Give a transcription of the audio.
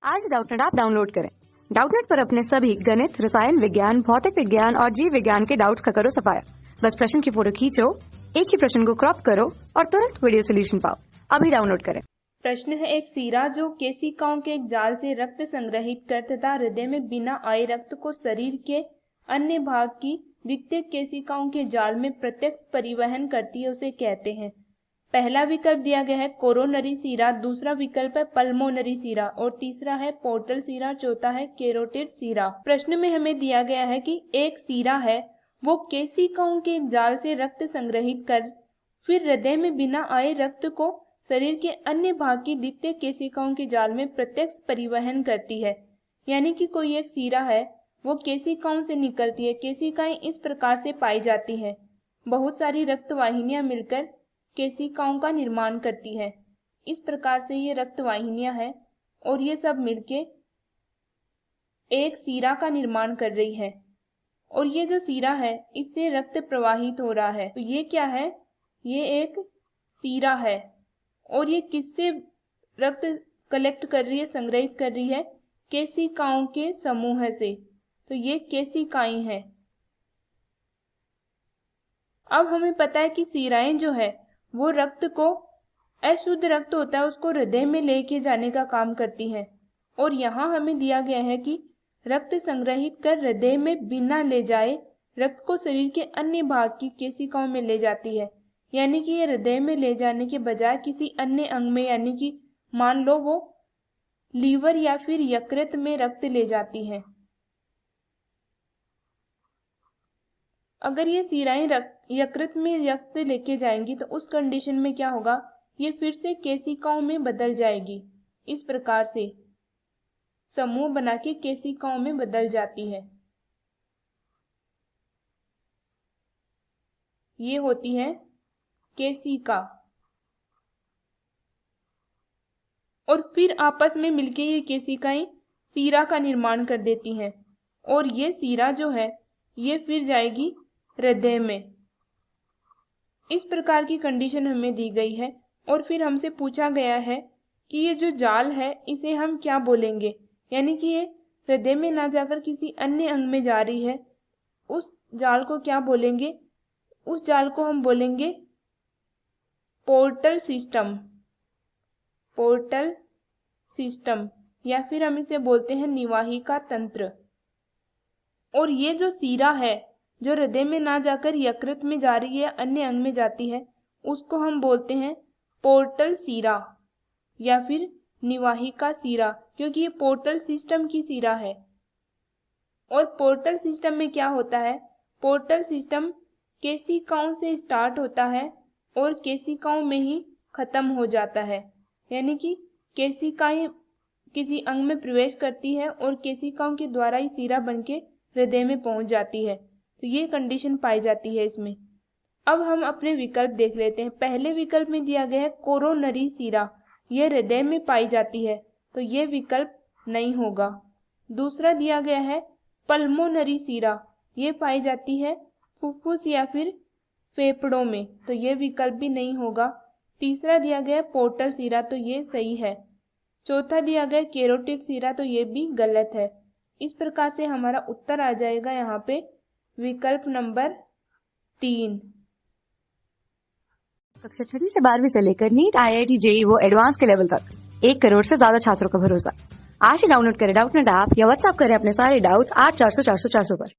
आज Doubtnut app download करें। Doubtnut पर अपने सभी गणित, रसायन विज्ञान, भौतिक विज्ञान और जीव विज्ञान के डाउट्स का करो सफाया। बस प्रश्न की फोटो खींचो, एक ही प्रश्न को क्रॉप करो और तुरंत वीडियो सोल्यूशन पाओ। अभी डाउनलोड करें। प्रश्न है, एक सीरा जो केशिकाओं के एक जाल से रक्त संग्रहित कर तथा हृदय में बिना आए रक्त को शरीर के अन्य भाग की द्वितीय केशिकाओं के जाल में प्रत्यक्ष परिवहन करती है, उसे कहते हैं। पहला विकल्प दिया गया है कोरोनरी सीरा, दूसरा विकल्प है पल्मोनरी सीरा और तीसरा है पोर्टल सीरा, चौथा है कैरोटिड सीरा। प्रश्न में हमें दिया गया है कि एक सीरा है वो केशिकाओं के एक जाल से रक्त संग्रहित कर फिर हृदय में बिना आए रक्त को शरीर के अन्य भाग की द्वितीय केशिकाओं के जाल में प्रत्यक्ष परिवहन करती है। यानी कि कोई एक सीरा है वो केशिकाओं से निकलती है। केशिकाएं इस प्रकार से पाई जाती है, बहुत सारी रक्त वाहिनियां मिलकर केशिकाओं का निर्माण करती है। इस प्रकार से ये रक्त वाहिनियां हैं और ये सब मिलके एक सीरा का निर्माण कर रही है। और ये जो सीरा है इससे रक्त प्रवाहित हो रहा है। तो ये क्या है? ये एक सीरा है। और ये किससे रक्त कलेक्ट कर रही है, संग्रहित कर रही है? केशिकाओं के समूह से। तो ये केशिकाएं हैं। अब हमें पता है कि सीराएं जो है वो रक्त को, अशुद्ध रक्त होता है उसको हृदय में लेके जाने का काम करती है। और यहाँ हमें दिया गया है कि रक्त संग्रहित कर हृदय में बिना ले जाए रक्त को शरीर के अन्य भाग की केशिकाओं में ले जाती है। यानी कि ये हृदय में ले जाने के बजाय किसी अन्य अंग में, यानी कि मान लो वो लीवर या फिर यकृत में रक्त ले जाती है। अगर ये सीराएं यकृत में रक्त लेके जाएंगी तो उस कंडीशन में क्या होगा? ये फिर से केशिकाओं में बदल जाएगी। इस प्रकार से समूह बना के केशिकाओं में बदल जाती है। ये होती है केशिका। और फिर आपस में मिलके ये केशिकाएं सीरा का निर्माण कर देती हैं। और ये सीरा जो है ये फिर जाएगी हृदय में। इस प्रकार की कंडीशन हमें दी गई है। और फिर हमसे पूछा गया है कि ये जो जाल है इसे हम क्या बोलेंगे? यानी कि ये हृदय में ना जाकर किसी अन्य अंग में जा रही है, उस जाल को क्या बोलेंगे? उस जाल को हम बोलेंगे पोर्टल सिस्टम। पोर्टल सिस्टम या फिर हम इसे बोलते हैं निवाहिका तंत्र। और ये जो सीरा है जो हृदय में ना जाकर यकृत में जा रही है, अन्य अंग में जाती है, उसको हम बोलते हैं पोर्टल सीरा या फिर निवाहिका सीरा, क्योंकि ये पोर्टल सिस्टम की सीरा है। और पोर्टल सिस्टम में क्या होता है? पोर्टल सिस्टम केशिकाओं से स्टार्ट होता है और केशिकाओं में ही खत्म हो जाता है। यानी कि केशिकाएं किसी अंग में प्रवेश करती है और केशिकाओं के द्वारा ही सीरा बनके हृदय में पहुंच जाती है। तो ये कंडीशन पाई जाती है इसमें। अब हम अपने विकल्प देख लेते हैं। पहले विकल्प में दिया गया है कोरोनरी सीरा, यह हृदय में पाई जाती है, तो ये विकल्प नहीं होगा। दूसरा दिया गया है पल्मोनरी सीरा, ये पाई जाती है फुफ्फुस या फिर फेफड़ों में, तो ये विकल्प भी नहीं होगा। तीसरा दिया गया पोर्टल सीरा, तो ये सही है। चौथा दिया गया कैरोटिड सीरा, तो ये भी गलत है। इस प्रकार से हमारा उत्तर आ जाएगा यहाँ पे विकल्प नंबर 3। कक्षा 6 से 12वीं से लेकर नीट, IIT, JEE वो एडवांस के लेवल तक 1 करोड़ से ज्यादा छात्रों का भरोसा। आज ही डाउनलोड करें डाउटनेट ऐप या व्हाट्सएप करें अपने सारे डाउट्स 8400 400 400 पर।